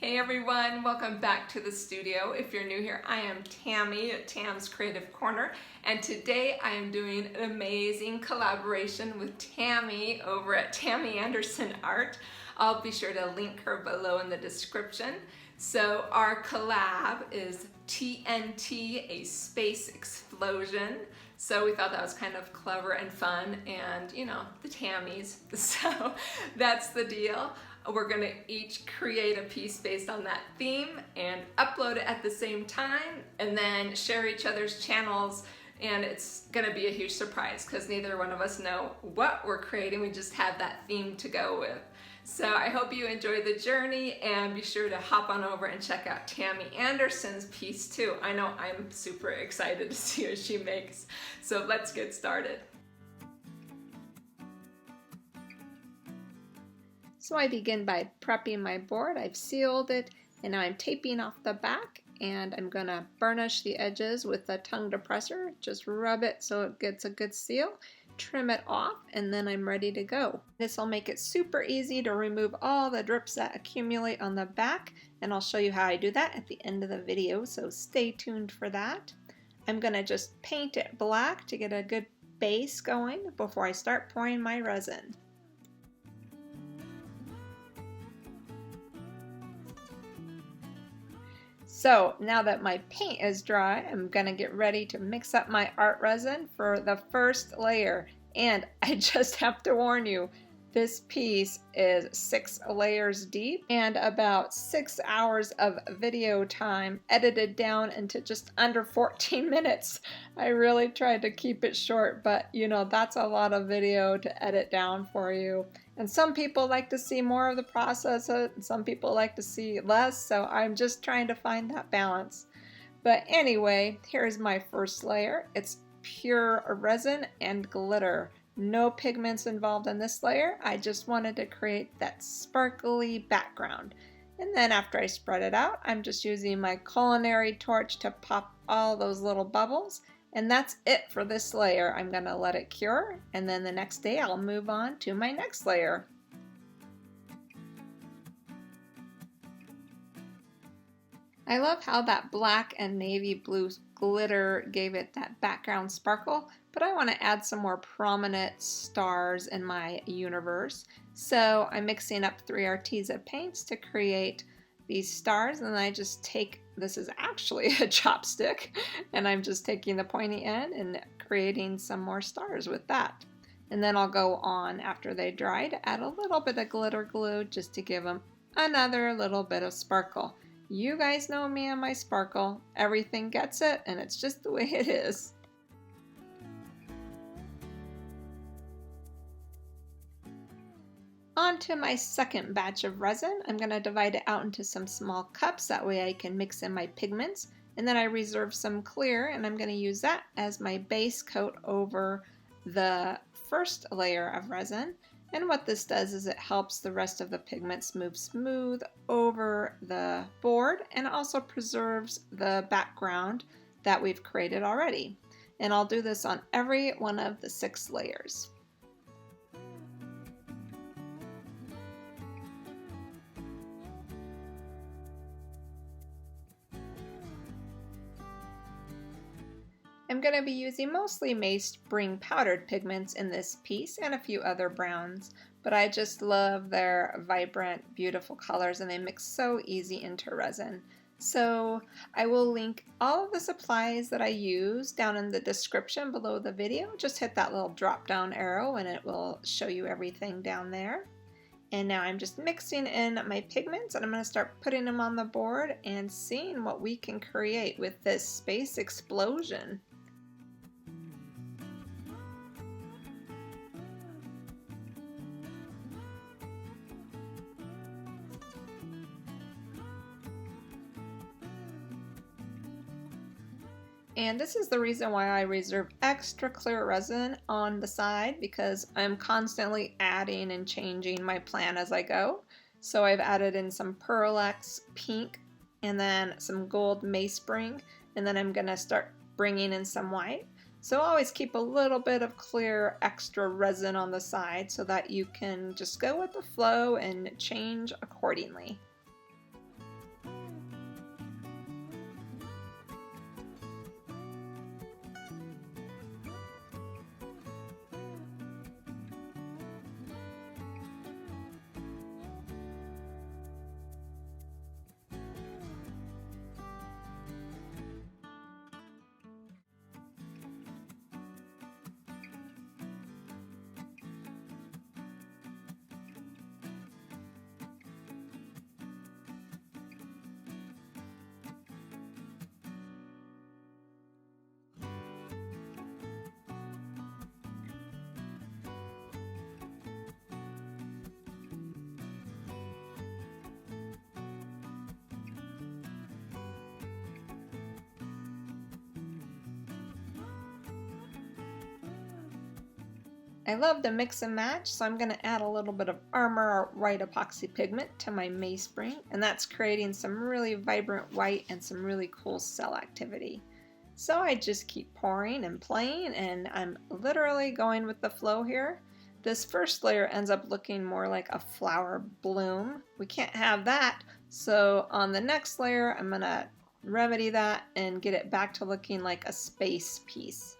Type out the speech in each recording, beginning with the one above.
Hey everyone, welcome back to the studio. If you're new here, I am Tammy at Tams Creative Corner, and today I am doing an amazing collaboration with Tammy over at Tammy Anderson Art. I'll be sure to link her below in the description. So our collab is TNT, a space explosion. So we thought that was kind of clever and fun, and you know, the Tammys. So that's the deal. We're gonna each create a piece based on that theme and upload it at the same time, and then share each other's channels. And it's gonna be a huge surprise because neither one of us know what we're creating. We just have that theme to go with. So I hope you enjoy the journey, and be sure to hop on over and check out Tammy Anderson's piece too. I know I'm super excited to see what she makes. So let's get started. So I begin by prepping my board. I've sealed it, and now I'm taping off the back, and I'm gonna burnish the edges with a tongue depressor. Just rub it so it gets a good seal, trim it off, and then I'm ready to go. This will make it super easy to remove all the drips that accumulate on the back, and I'll show you how I do that at the end of the video, so stay tuned for that. I'm gonna just paint it black to get a good base going before I start pouring my resin. So now that my paint is dry, I'm gonna get ready to mix up my art resin for the first layer. And I just have to warn you, this piece is 6 layers deep and about 6 hours of video time edited down into just under 14 minutes. I really tried to keep it short, but you know, that's a lot of video to edit down for you. And some people like to see more of the process, and some people like to see less, so I'm just trying to find that balance. But anyway, here's my first layer. It's pure resin and glitter. No pigments involved in this layer. I just wanted to create that sparkly background. And then after I spread it out, I'm just using my culinary torch to pop all those little bubbles. And that's it for this layer. I'm gonna let it cure, and then the next day I'll move on to my next layer. I love how that black and navy blue glitter gave it that background sparkle, but I want to add some more prominent stars in my universe. So I'm mixing up 3 Arteza paints to create these stars, and then I just take, this is actually a chopstick, and I'm just taking the pointy end and creating some more stars with that. And then I'll go on after they dry to add a little bit of glitter glue just to give them another little bit of sparkle. You guys know me and my sparkle. Everything gets it, and it's just the way it is. On to my second batch of resin. I'm going to divide it out into some small cups, that way I can mix in my pigments. And then I reserve some clear, and I'm going to use that as my base coat over the first layer of resin. And what this does is it helps the rest of the pigments move smooth over the board, and also preserves the background that we've created already. And I'll do this on every one of the 6 layers. I'm going to be using mostly May Spring powdered pigments in this piece, and a few other browns, but I just love their vibrant, beautiful colors, and they mix so easy into resin. So I will link all of the supplies that I use down in the description below the video. Just hit that little drop down arrow and it will show you everything down there. And now I'm just mixing in my pigments, and I'm going to start putting them on the board and seeing what we can create with this space explosion. And this is the reason why I reserve extra clear resin on the side, because I'm constantly adding and changing my plan as I go. So I've added in some Pearl-X pink, and then some gold Mayspring, and then I'm going to start bringing in some white. So always keep a little bit of clear extra resin on the side so that you can just go with the flow and change accordingly. I love to mix and match, so I'm going to add a little bit of Armor or white epoxy pigment to my Mainspring, and that's creating some really vibrant white and some really cool cell activity. So I just keep pouring and playing, and I'm literally going with the flow here. This first layer ends up looking more like a flower bloom. We can't have that, so on the next layer I'm going to remedy that and get it back to looking like a space piece.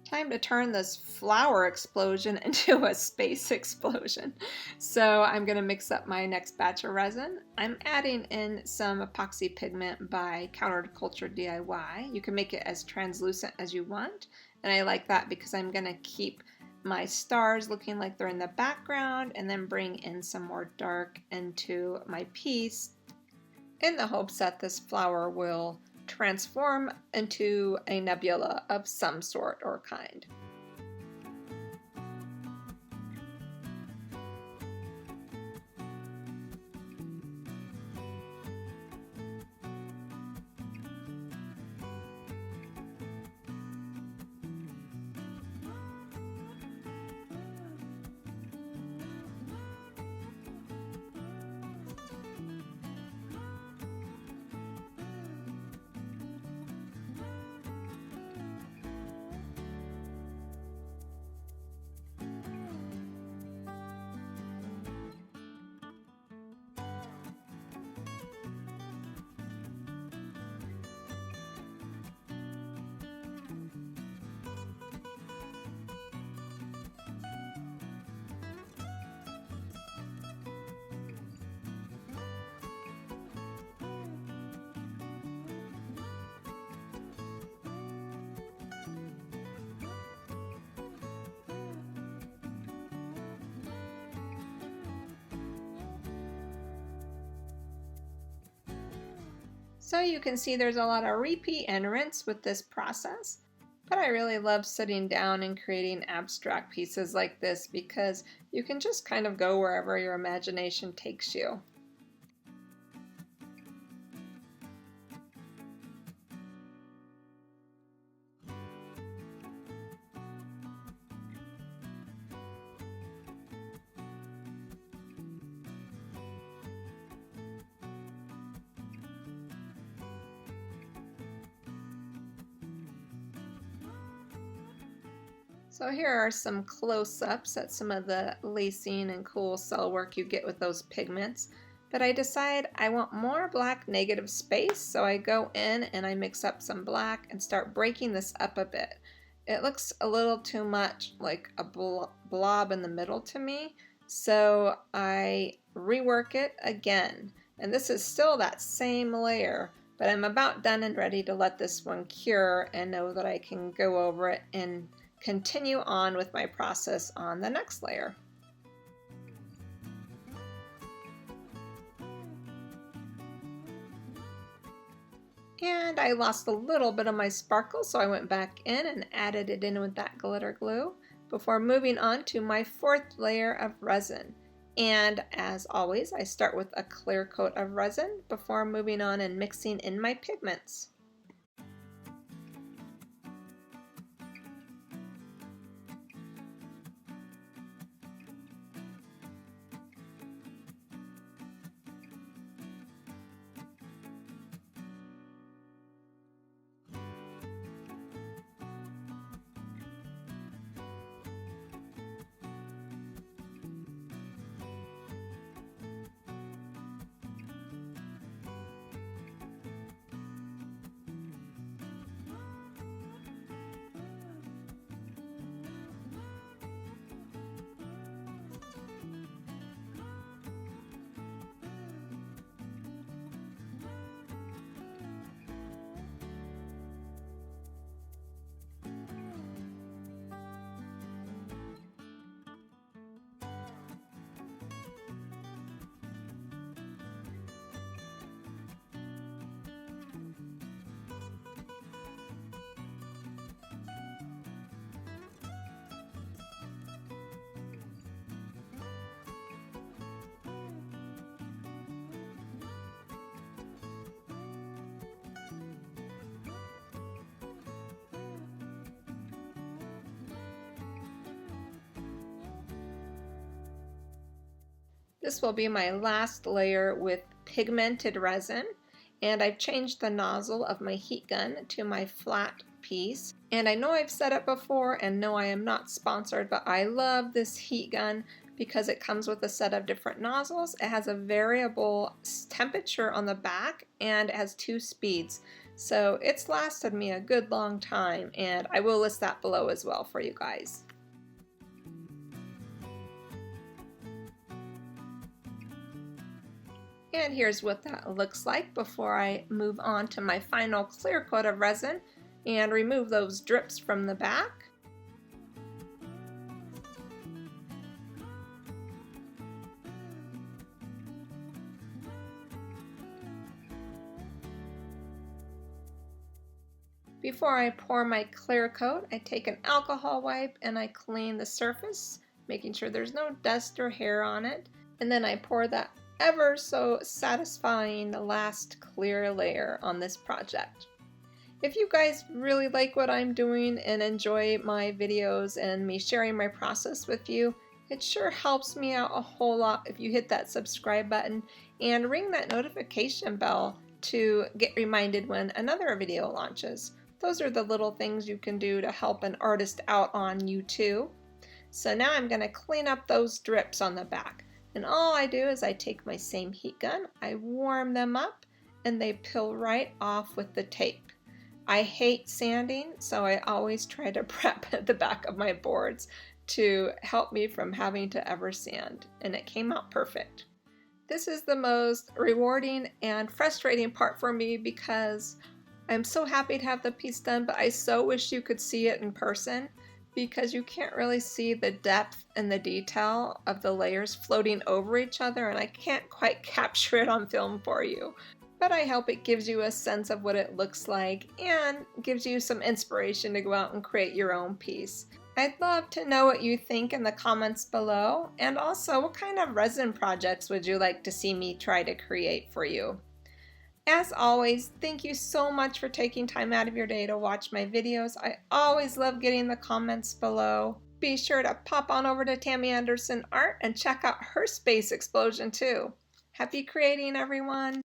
Time to turn this flower explosion into a space explosion. So I'm going to mix up my next batch of resin. I'm adding in some epoxy pigment by Counterculture DIY. You can make it as translucent as you want, and I like that because I'm going to keep my stars looking like they're in the background and then bring in some more dark into my piece in the hopes that this flower will transform into a nebula of some sort or kind. So you can see there's a lot of repeat and rinse with this process, but I really love sitting down and creating abstract pieces like this because you can just kind of go wherever your imagination takes you. So here are some close-ups at some of the lacing and cool cell work you get with those pigments. But I decide I want more black negative space, so I go in and I mix up some black and start breaking this up a bit. It looks a little too much like a blob in the middle to me, so I rework it again. And this is still that same layer, but I'm about done and ready to let this one cure and know that I can go over it and continue on with my process on the next layer. And I lost a little bit of my sparkle, so I went back in and added it in with that glitter glue before moving on to my fourth layer of resin. And as always, I start with a clear coat of resin before moving on and mixing in my pigments. This will be my last layer with pigmented resin, and I've changed the nozzle of my heat gun to my flat piece. And I know I've said it before, and no, I am not sponsored, but I love this heat gun because it comes with a set of different nozzles. It has a variable temperature on the back, and it has 2 speeds. So it's lasted me a good long time, and I will list that below as well for you guys. And here's what that looks like before I move on to my final clear coat of resin and remove those drips from the back. Before I pour my clear coat, I take an alcohol wipe and I clean the surface, making sure there's no dust or hair on it. And then I pour that ever so satisfying last clear layer on this project. If you guys really like what I'm doing and enjoy my videos and me sharing my process with you, it sure helps me out a whole lot if you hit that subscribe button and ring that notification bell to get reminded when another video launches. Those are the little things you can do to help an artist out on YouTube. So now I'm going to clean up those drips on the back. And all I do is I take my same heat gun, I warm them up, and they peel right off with the tape. I hate sanding, so I always try to prep at the back of my boards to help me from having to ever sand. And it came out perfect. This is the most rewarding and frustrating part for me because I'm so happy to have the piece done, but I so wish you could see it in person because you can't really see the depth and the detail of the layers floating over each other, and I can't quite capture it on film for you. But I hope it gives you a sense of what it looks like and gives you some inspiration to go out and create your own piece. I'd love to know what you think in the comments below, and also what kind of resin projects would you like to see me try to create for you. As always, thank you so much for taking time out of your day to watch my videos. I always love getting the comments below. Be sure to pop on over to Tammy Anderson Art and check out her space explosion too. Happy creating, everyone!